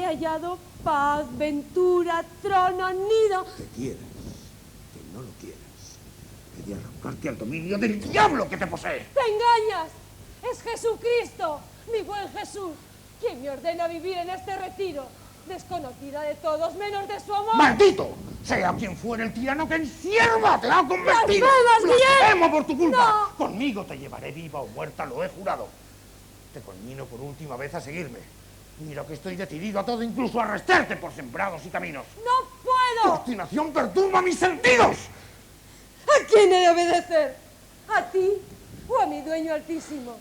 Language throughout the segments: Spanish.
hallado paz, ventura, trono, nido. Que quieras, que no lo quieras. He de arrancarte al dominio del diablo que te posee. ¡Te engañas! Es Jesucristo, mi buen Jesús, quien me ordena vivir en este retiro, desconocida de todos menos de su amor. ¡Maldito! Sea quien fuera el tirano que en sierva te ha convertido. ¡Blasfemas, por tu culpa! No. Conmigo te llevaré viva o muerta, lo he jurado. Te conmino por última vez a seguirme. Mira que estoy decidido a todo, incluso a arrestarte por sembrados y caminos. ¡No puedo! Tu obstinación perturba mis sentidos. ¿A quién he de obedecer? ¿A ti o a mi dueño altísimo?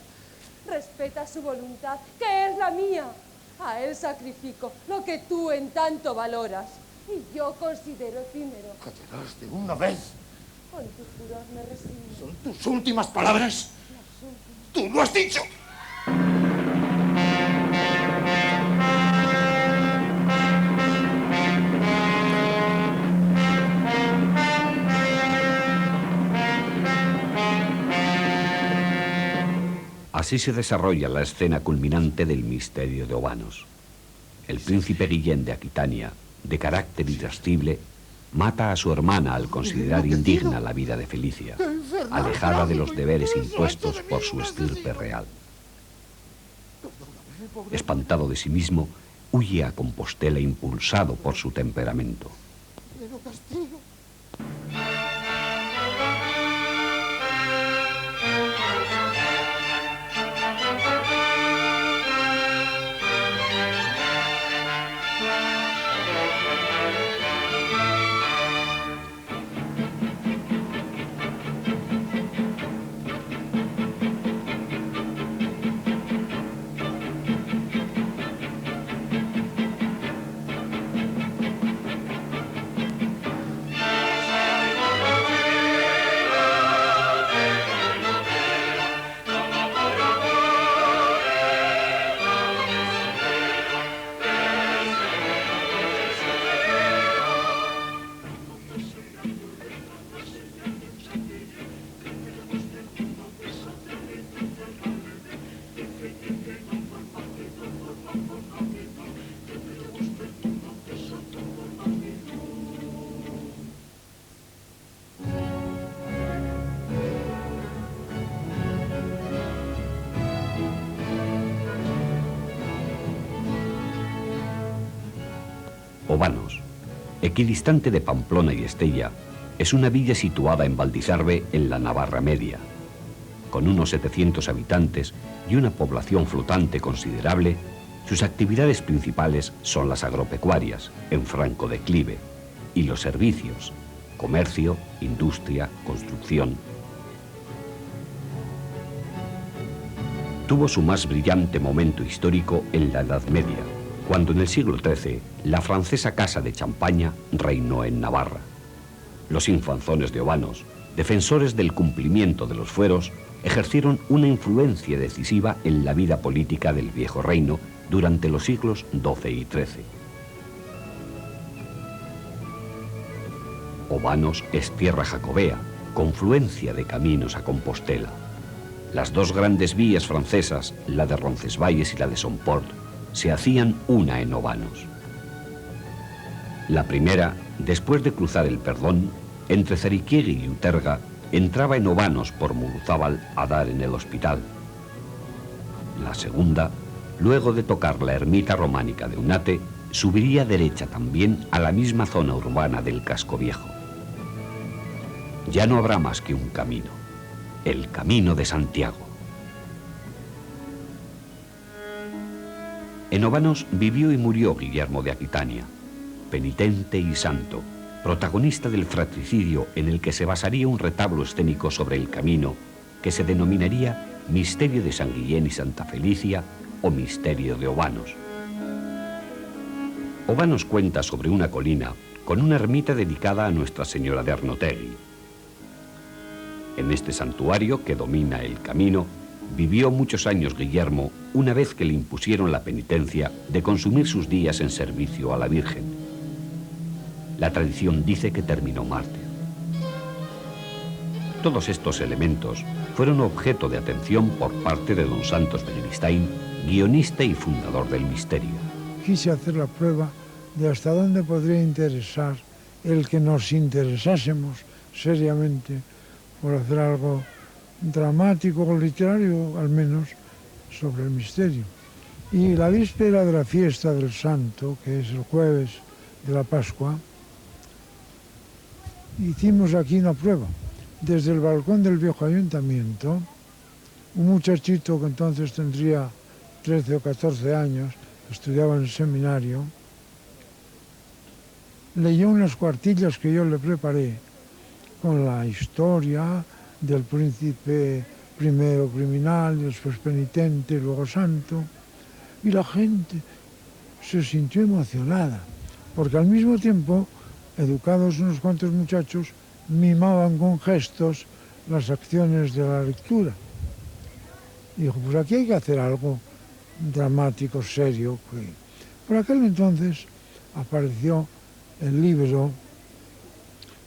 Respeta su voluntad, que es la mía. A él sacrifico lo que tú en tanto valoras. Y yo considero efímero. Callarás de una vez. Con tu furor me resigno. ¿Son tus últimas palabras? Las últimas. ¡Tú lo has dicho! Así se desarrolla la escena culminante del misterio de Obanos. El príncipe Guillén de Aquitania, de carácter irascible, mata a su hermana al considerar indigna la vida de Felicia, alejada de los deberes impuestos por su estirpe real. Espantado de sí mismo, huye a Compostela impulsado por su temperamento. Obanos, equidistante de Pamplona y Estella, es una villa situada en Valdisarbe, en la Navarra Media. Con unos 700 habitantes y una población flotante considerable, sus actividades principales son las agropecuarias, en franco declive, y los servicios, comercio, industria, construcción. Tuvo su más brillante momento histórico en la Edad Media, cuando en el siglo XIII la francesa Casa de Champaña reinó en Navarra. Los infanzones de Obanos, defensores del cumplimiento de los fueros, ejercieron una influencia decisiva en la vida política del viejo reino durante los siglos XII y XIII. Obanos es tierra jacobea, confluencia de caminos a Compostela. Las dos grandes vías francesas, la de Roncesvalles y la de Somport, se hacían una en Obanos. La primera, después de cruzar el Perdón, entre Zeriquiegui y Uterga, entraba en Obanos por Muruzábal a dar en el hospital. La segunda, luego de tocar la ermita románica de Unate, subiría derecha también a la misma zona urbana del Casco Viejo. Ya no habrá más que un camino, el Camino de Santiago. En Obanos vivió y murió Guillermo de Aquitania, penitente y santo, protagonista del fratricidio en el que se basaría un retablo escénico sobre el camino que se denominaría Misterio de San Guillén y Santa Felicia o Misterio de Obanos. Obanos cuenta sobre una colina con una ermita dedicada a Nuestra Señora de Arnotegui. En este santuario que domina el camino vivió muchos años Guillermo, una vez que le impusieron la penitencia de consumir sus días en servicio a la Virgen. La tradición dice que terminó mártir. Todos estos elementos fueron objeto de atención por parte de don Santos de Gristain, guionista y fundador del misterio. quise hacer la prueba de hasta dónde podría interesar el que nos interesásemos seriamente por hacer algo dramático o literario, al menos, sobre el misterio. Y la víspera de la fiesta del Santo, que es el jueves de la Pascua, hicimos aquí una prueba. Desde el balcón del viejo ayuntamiento, un muchachito que entonces tendría 13 o 14 años, estudiaba en el seminario, leyó unas cuartillas que yo le preparé con la historia del príncipe primero criminal, después penitente, luego santo, y la gente se sintió emocionada, porque al mismo tiempo, educados unos cuantos muchachos, mimaban con gestos las acciones de la lectura. Y dijo, pues aquí hay que hacer algo dramático, serio. Por aquel entonces apareció el libro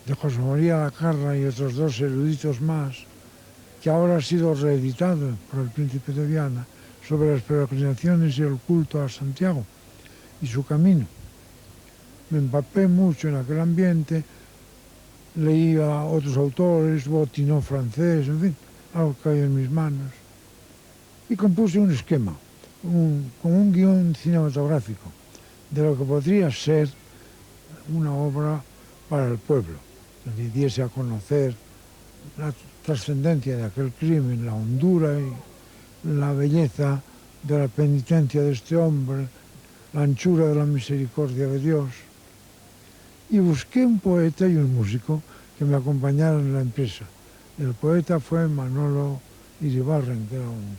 de José María Lacarra y otros dos eruditos más, que ahora ha sido reeditado por el Príncipe de Viana, sobre las peregrinaciones y el culto a Santiago y su camino. Me empapé mucho en aquel ambiente, leí a otros autores, Bottineau francés, en fin, algo que cayó en mis manos. Y compuse un esquema, con un guión cinematográfico, de lo que podría ser una obra para el pueblo, que diese a conocer la trascendencia de aquel crimen, la hondura y la belleza de la penitencia de este hombre, la anchura de la misericordia de Dios. Y busqué un poeta y un músico que me acompañaran en la empresa. El poeta fue Manolo Iribarren, que era un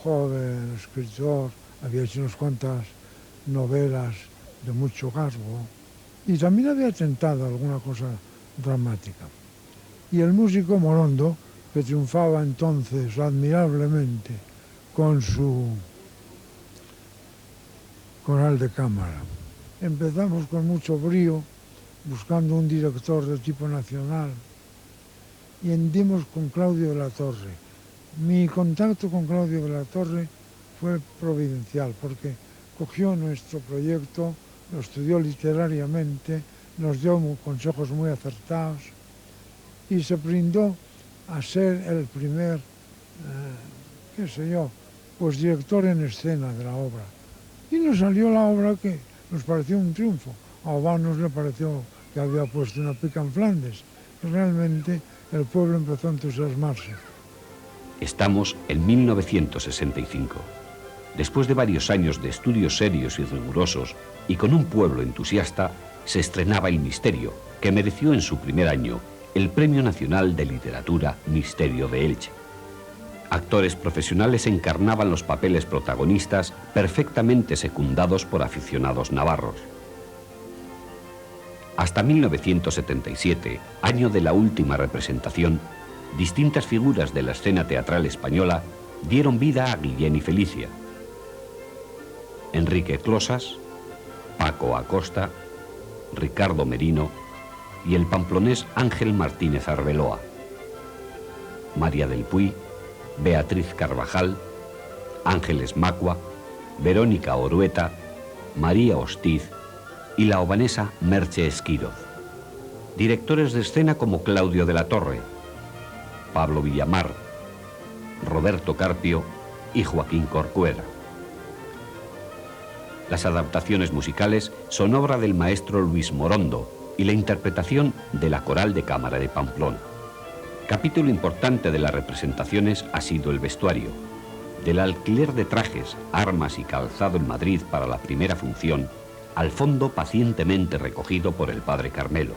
joven escritor, había hecho unas cuantas novelas de mucho garbo y también había tentado alguna cosa dramática. Y el músico Morondo, que triunfaba entonces admirablemente con su coral de cámara. Empezamos con mucho brío, buscando un director de tipo nacional, y dimos con Claudio de la Torre. Mi contacto con Claudio de la Torre fue providencial, porque cogió nuestro proyecto, lo estudió literariamente, nos dio consejos muy acertados y se brindó a ser el primer, pues director en escena de la obra. Y nos salió la obra que nos pareció un triunfo. A Obanos le pareció que había puesto una pica en Flandes. Y realmente el pueblo empezó a entusiasmarse. Estamos en 1965. Después de varios años de estudios serios y rigurosos y con un pueblo entusiasta, se estrenaba El Misterio, que mereció en su primer año el Premio Nacional de Literatura Misterio de Elche. Actores profesionales encarnaban los papeles protagonistas, perfectamente secundados por aficionados navarros. Hasta 1977, año de la última representación, distintas figuras de la escena teatral española dieron vida a Guillén y Felicia. Enrique Closas, Paco Acosta, Ricardo Merino y el pamplonés Ángel Martínez Arbeloa. María del Puy, Beatriz Carvajal, Ángeles Macua, Verónica Orueta, María Hostiz y la obanesa Merche Esquiroz. Directores de escena como Claudio de la Torre, Pablo Villamar, Roberto Carpio y Joaquín Corcuera. Las adaptaciones musicales son obra del maestro Luis Morondo y la interpretación de la Coral de Cámara de Pamplona. Capítulo importante de las representaciones ha sido el vestuario. Del alquiler de trajes, armas y calzado en Madrid para la primera función, al fondo pacientemente recogido por el padre Carmelo.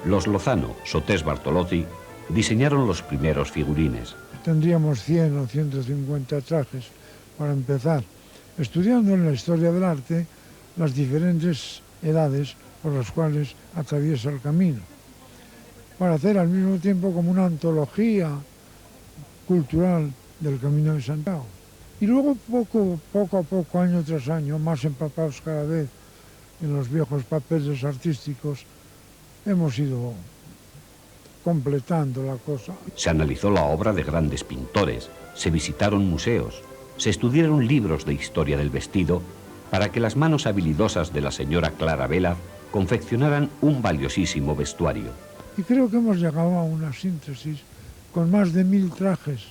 Los Lozano, Sotés Bartolozzi, diseñaron los primeros figurines. Tendríamos 100 o 150 trajes para empezar, estudiando en la historia del arte las diferentes edades por las cuales atraviesa el camino, para hacer al mismo tiempo como una antología cultural del Camino de Santiago. Y luego poco a poco, año tras año, más empapados cada vez en los viejos papeles artísticos, hemos ido completando la cosa. Se analizó la obra de grandes pintores, se visitaron museos, se estudiaron libros de historia del vestido para que las manos habilidosas de la señora Clara Vélaz confeccionaran un valiosísimo vestuario. Y creo que hemos llegado a una síntesis con más de 1000 trajes,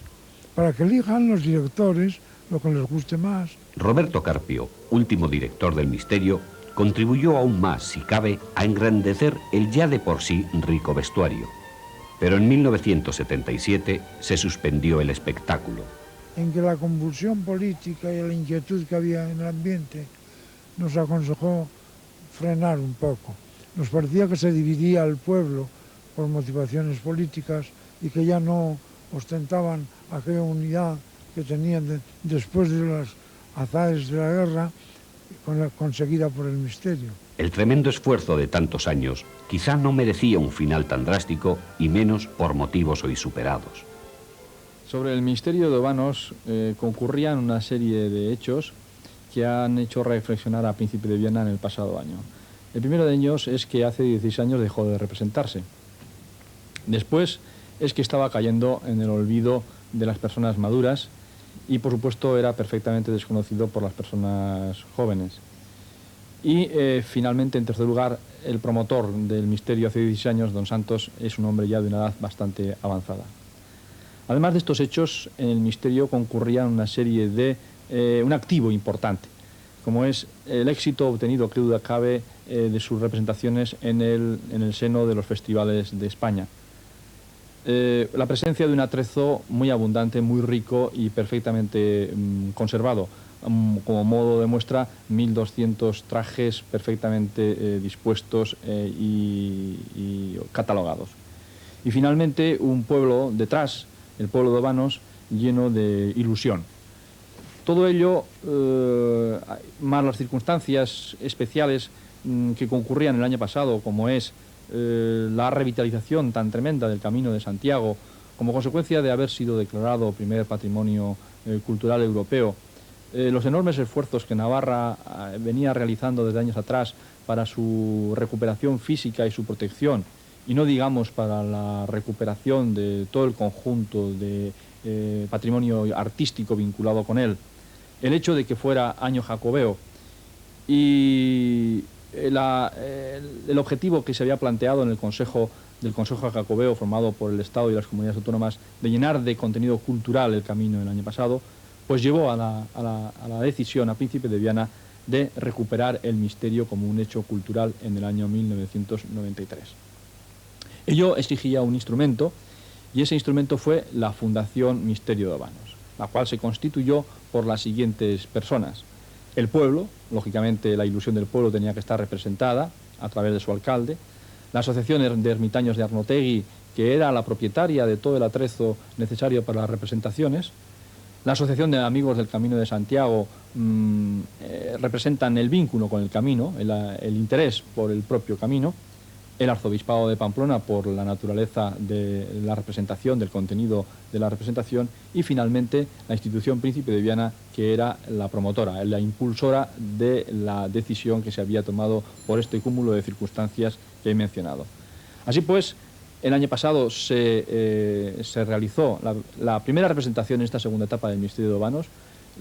para que elijan los directores lo que les guste más. Roberto Carpio, último director del Misterio, contribuyó aún más, si cabe, a engrandecer el ya de por sí rico vestuario. Pero en 1977 se suspendió el espectáculo. En que la convulsión política y la inquietud que había en el ambiente nos aconsejó frenar un poco. Nos parecía que se dividía el pueblo por motivaciones políticas y que ya no ostentaban aquella unidad que tenían después de los azares de la guerra conseguida por el Misterio. El tremendo esfuerzo de tantos años quizá no merecía un final tan drástico y menos por motivos hoy superados. Sobre el Misterio de Obanos concurrían una serie de hechos que han hecho reflexionar a Príncipe de Viana en el pasado año. El primero de ellos es que hace 16 años dejó de representarse. Después es que estaba cayendo en el olvido de las personas maduras y, por supuesto, era perfectamente desconocido por las personas jóvenes. Y, finalmente, en tercer lugar, el promotor del Misterio hace 16 años, don Santos, es un hombre ya de una edad bastante avanzada. Además de estos hechos, en el Misterio concurrían una serie de un activo importante, como es el éxito obtenido, que duda cabe, de sus representaciones en el seno de los festivales de España. La presencia de un atrezo muy abundante, muy rico y perfectamente conservado. Como modo de muestra, 1200 trajes perfectamente dispuestos y catalogados. Y finalmente un pueblo detrás, el pueblo de Obanos, lleno de ilusión. Todo ello, más las circunstancias especiales que concurrían el año pasado, como es la revitalización tan tremenda del Camino de Santiago, como consecuencia de haber sido declarado primer patrimonio cultural europeo, los enormes esfuerzos que Navarra venía realizando desde años atrás para su recuperación física y su protección, y no digamos para la recuperación de todo el conjunto de patrimonio artístico vinculado con él, el hecho de que fuera año jacobeo y el objetivo que se había planteado en el Consejo Jacobeo, formado por el Estado y las comunidades autónomas, de llenar de contenido cultural el camino el año pasado, pues llevó a la decisión a Príncipe de Viana de recuperar el Misterio como un hecho cultural en el año 1993. Ello exigía un instrumento, y ese instrumento fue la Fundación Misterio de Obanos, la cual se constituyó por las siguientes personas. El pueblo, lógicamente la ilusión del pueblo tenía que estar representada a través de su alcalde, la Asociación de Ermitaños de Arnotegui, que era la propietaria de todo el atrezo necesario para las representaciones, la Asociación de Amigos del Camino de Santiago representan el vínculo con el camino, el interés por el propio camino, el Arzobispado de Pamplona por la naturaleza de la representación, del contenido de la representación, y finalmente la institución Príncipe de Viana, que era la promotora, la impulsora de la decisión que se había tomado por este cúmulo de circunstancias que he mencionado. Así pues, el año pasado se realizó la primera representación en esta segunda etapa del Misterio de Obanos.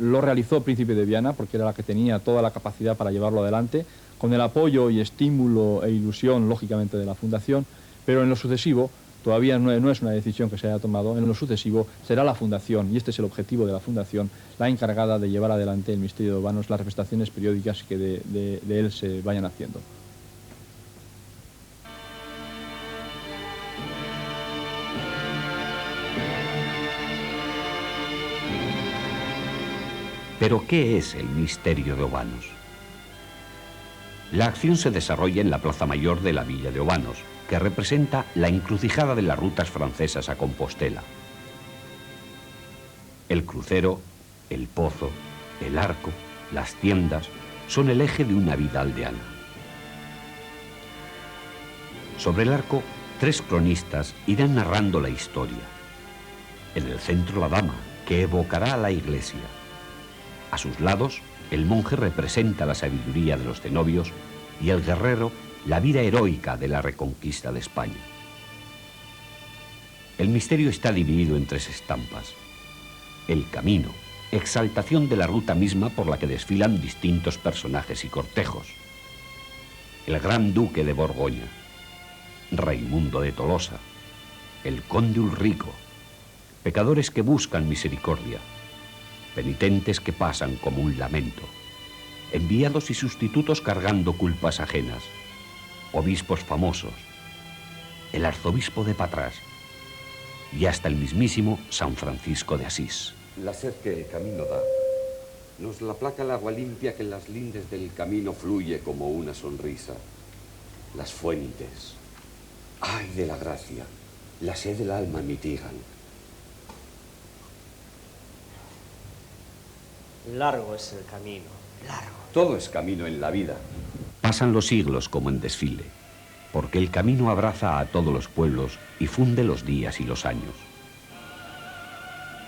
Lo realizó Príncipe de Viana porque era la que tenía toda la capacidad para llevarlo adelante, con el apoyo y estímulo e ilusión, lógicamente, de la Fundación, pero en lo sucesivo, todavía no es una decisión que se haya tomado, en lo sucesivo será la Fundación, y este es el objetivo de la Fundación, la encargada de llevar adelante el Misterio de Obanos, las representaciones periódicas que de él se vayan haciendo. ¿Pero qué es el Misterio de Obanos? La acción se desarrolla en la Plaza Mayor de la Villa de Obanos, que representa la encrucijada de las rutas francesas a Compostela. El crucero, el pozo, el arco, las tiendas son el eje de una vida aldeana. Sobre el arco, 3 cronistas irán narrando la historia. En el centro la dama, que evocará a la iglesia. A sus lados, el monje representa la sabiduría de los cenobios y el guerrero la vida heroica de la reconquista de España. El misterio está dividido en 3 estampas. El camino, exaltación de la ruta misma por la que desfilan distintos personajes y cortejos. El gran duque de Borgoña, Raimundo de Tolosa, el conde Ulrico, pecadores que buscan misericordia, penitentes que pasan como un lamento, enviados y sustitutos cargando culpas ajenas, obispos famosos, el arzobispo de Patras y hasta el mismísimo San Francisco de Asís. La sed que el camino da nos la aplaca el agua limpia que en las lindes del camino fluye como una sonrisa. Las fuentes, ay de la gracia, la sed del alma mitigan. Largo es el camino, largo. Todo es camino en la vida. Pasan los siglos como en desfile, porque el camino abraza a todos los pueblos y funde los días y los años.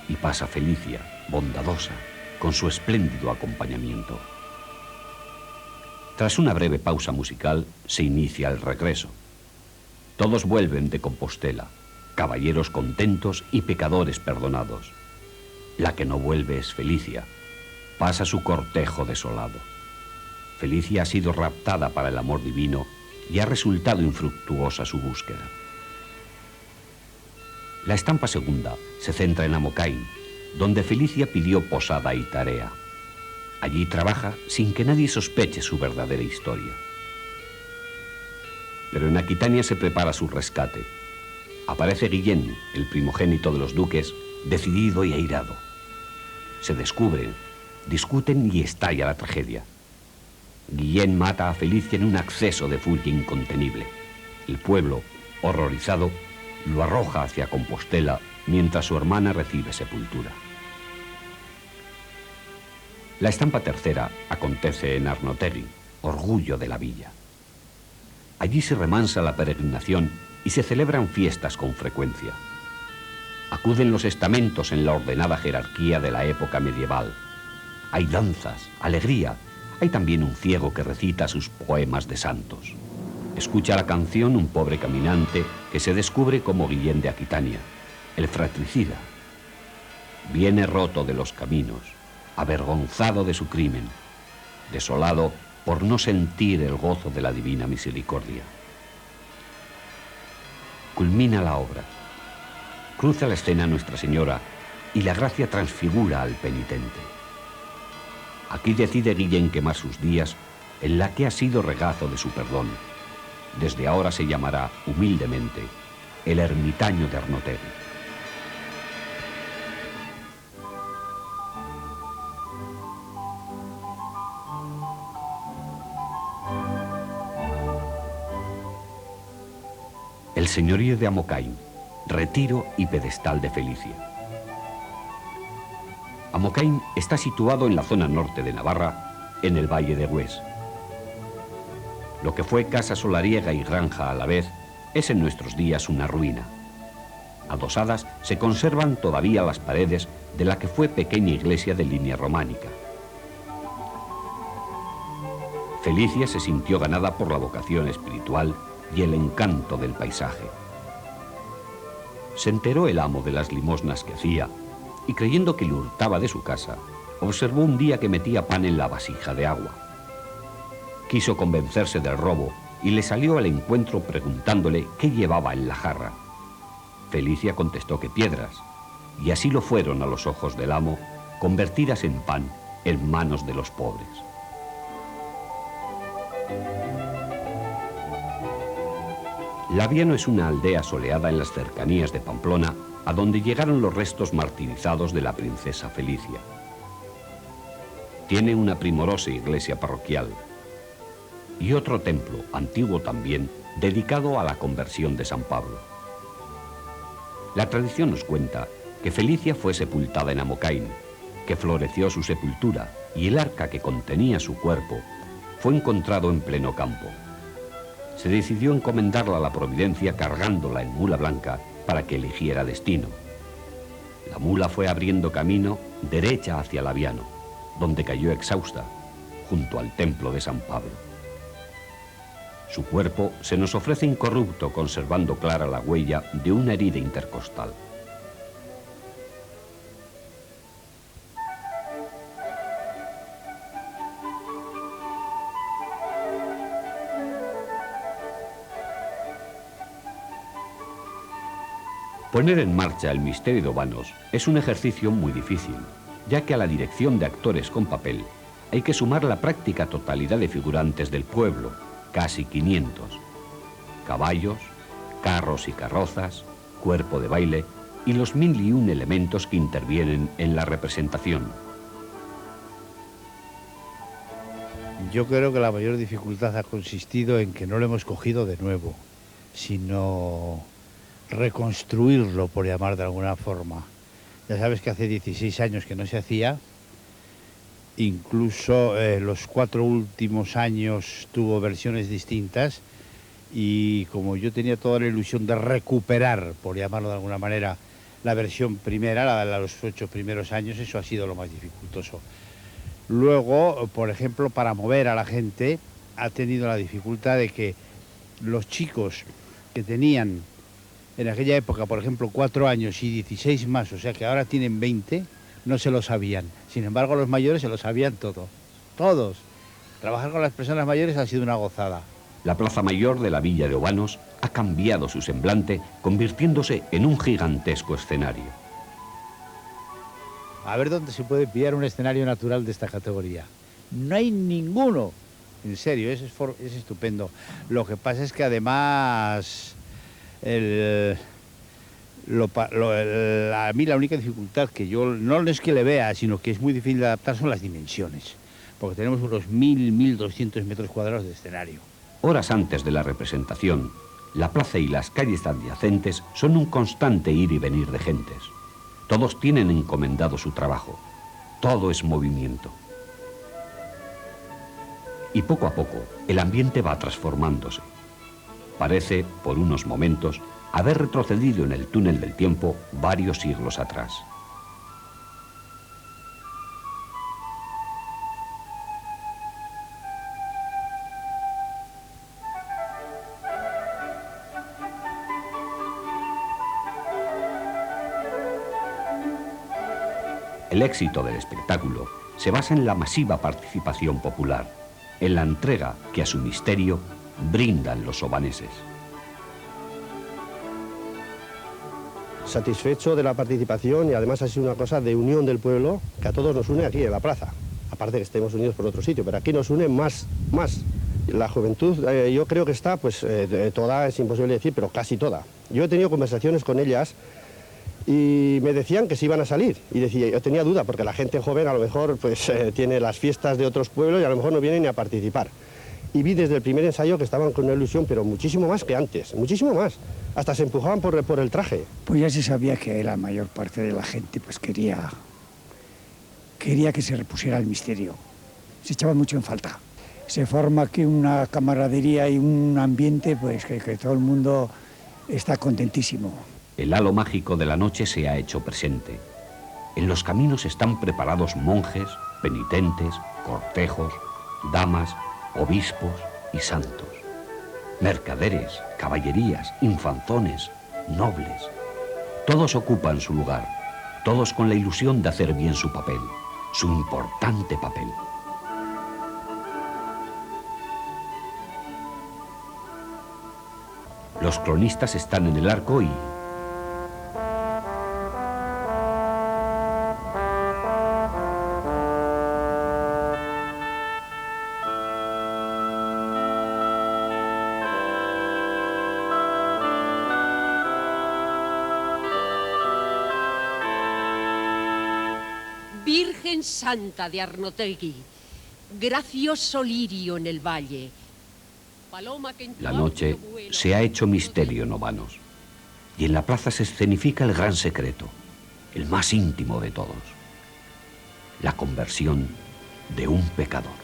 Y pasa Felicia, bondadosa, con su espléndido acompañamiento. Tras una breve pausa musical, se inicia el regreso. Todos vuelven de Compostela, caballeros contentos y pecadores perdonados. La que no vuelve es Felicia. Pasa su cortejo desolado. Felicia ha sido raptada para el amor divino y ha resultado infructuosa su búsqueda. La estampa segunda se centra en Amocaín, donde Felicia pidió posada y tarea. Allí trabaja sin que nadie sospeche su verdadera historia. Pero en Aquitania se prepara su rescate. Aparece Guillén, el primogénito de los duques, decidido y airado. Se descubren, discuten y estalla la tragedia. Guillén mata a Felicia en un acceso de furia incontenible. El pueblo, horrorizado, lo arroja hacia Compostela mientras su hermana recibe sepultura. La estampa tercera acontece en Arnotegui, orgullo de la villa. Allí se remansa la peregrinación y se celebran fiestas con frecuencia. Acuden los estamentos en la ordenada jerarquía de la época medieval. Hay danzas, alegría. Hay también un ciego que recita sus poemas de santos. Escucha la canción un pobre caminante que se descubre como Guillén de Aquitania, el fratricida. Viene roto de los caminos, avergonzado de su crimen, desolado por no sentir el gozo de la divina misericordia. Culmina la obra. Cruza la escena Nuestra Señora y la gracia transfigura al penitente. Aquí decide Guillén quemar sus días en la que ha sido regazo de su perdón. Desde ahora se llamará humildemente el ermitaño de Arnotegui. El señorío de Amocaín, retiro y pedestal de Felicia. Amocaín está situado en la zona norte de Navarra, en el valle de Hues. Lo que fue casa solariega y granja a la vez es en nuestros días una ruina. Adosadas se conservan todavía las paredes de la que fue pequeña iglesia de línea románica. Felicia se sintió ganada por la vocación espiritual y el encanto del paisaje. Se enteró el amo de las limosnas que hacía y creyendo que le hurtaba de su casa, observó un día que metía pan en la vasija de agua. Quiso convencerse del robo y le salió al encuentro preguntándole qué llevaba en la jarra. Felicia contestó que piedras, y así lo fueron a los ojos del amo, convertidas en pan en manos de los pobres. Labiano es una aldea soleada en las cercanías de Pamplona, a donde llegaron los restos martirizados de la princesa Felicia. Tiene una primorosa iglesia parroquial y otro templo, antiguo también, dedicado a la conversión de San Pablo. La tradición nos cuenta que Felicia fue sepultada en Amocaín, que floreció su sepultura y el arca que contenía su cuerpo fue encontrado en pleno campo. Se decidió encomendarla a la providencia cargándola en mula blanca para que eligiera destino. La mula fue abriendo camino derecha hacia Labiano, donde cayó exhausta, junto al templo de San Pablo. Su cuerpo se nos ofrece incorrupto, conservando clara la huella de una herida intercostal. Poner en marcha el misterio de Obanos es un ejercicio muy difícil, ya que a la dirección de actores con papel hay que sumar la práctica totalidad de figurantes del pueblo, casi 500. Caballos, carros y carrozas, cuerpo de baile y los 1001 elementos que intervienen en la representación. Yo creo que la mayor dificultad ha consistido en que no lo hemos cogido de nuevo, sino reconstruirlo, por llamar de alguna forma. Ya sabes que hace 16 años que no se hacía, incluso los 4 últimos años tuvo versiones distintas, y como yo tenía toda la ilusión de recuperar, por llamarlo de alguna manera, la versión primera, la de los 8 primeros años, eso ha sido lo más dificultoso. Luego, por ejemplo, para mover a la gente, ha tenido la dificultad de que los chicos que tenían en aquella época, por ejemplo, 4 años y 16 más, o sea que ahora tienen 20, no se lo sabían. Sin embargo, los mayores se lo sabían todo, todos. Trabajar con las personas mayores ha sido una gozada. La plaza mayor de la villa de Obanos ha cambiado su semblante, convirtiéndose en un gigantesco escenario. A ver dónde se puede pillar un escenario natural de esta categoría. No hay ninguno. En serio, es estupendo. Lo que pasa es que además a mí la única dificultad que yo no es que le vea, sino que es muy difícil de adaptar son las dimensiones. Porque tenemos unos 1.200 metros cuadrados de escenario. Horas antes de la representación, la plaza y las calles adyacentes son un constante ir y venir de gentes. Todos tienen encomendado su trabajo. Todo es movimiento. Y poco a poco, el ambiente va transformándose. Parece, por unos momentos, haber retrocedido en el túnel del tiempo varios siglos atrás. El éxito del espectáculo se basa en la masiva participación popular, en la entrega que a su misterio brindan los obaneses. Satisfecho de la participación, y además ha sido una cosa de unión del pueblo que a todos nos une aquí en la plaza. Aparte que estemos unidos por otro sitio, pero aquí nos une más. La juventud yo creo que está, pues toda, es imposible decir, pero casi toda. Yo he tenido conversaciones con ellas y me decían que se iban a salir, y yo tenía duda porque la gente joven a lo mejor pues tiene las fiestas de otros pueblos y a lo mejor no vienen ni a participar. Y vi desde el primer ensayo que estaban con una ilusión, pero muchísimo más que antes, muchísimo más. Hasta se empujaban por el traje. Pues ya se sabía que la mayor parte de la gente pues quería que se repusiera el misterio. Se echaba mucho en falta. Se forma aquí una camaradería y un ambiente pues que todo el mundo está contentísimo. El halo mágico de la noche se ha hecho presente. En los caminos están preparados monjes, penitentes, cortejos, damas, obispos y santos. Mercaderes, caballerías, infanzones, nobles. Todos ocupan su lugar, todos con la ilusión de hacer bien su papel, su importante papel. Los cronistas están en el arco y... Virgen Santa de Arnotegui, gracioso lirio en el valle. Paloma que en tu La noche auto vuela. se ha hecho misterio en Obanos, y en la plaza se escenifica el gran secreto, el más íntimo de todos, la conversión de un pecador.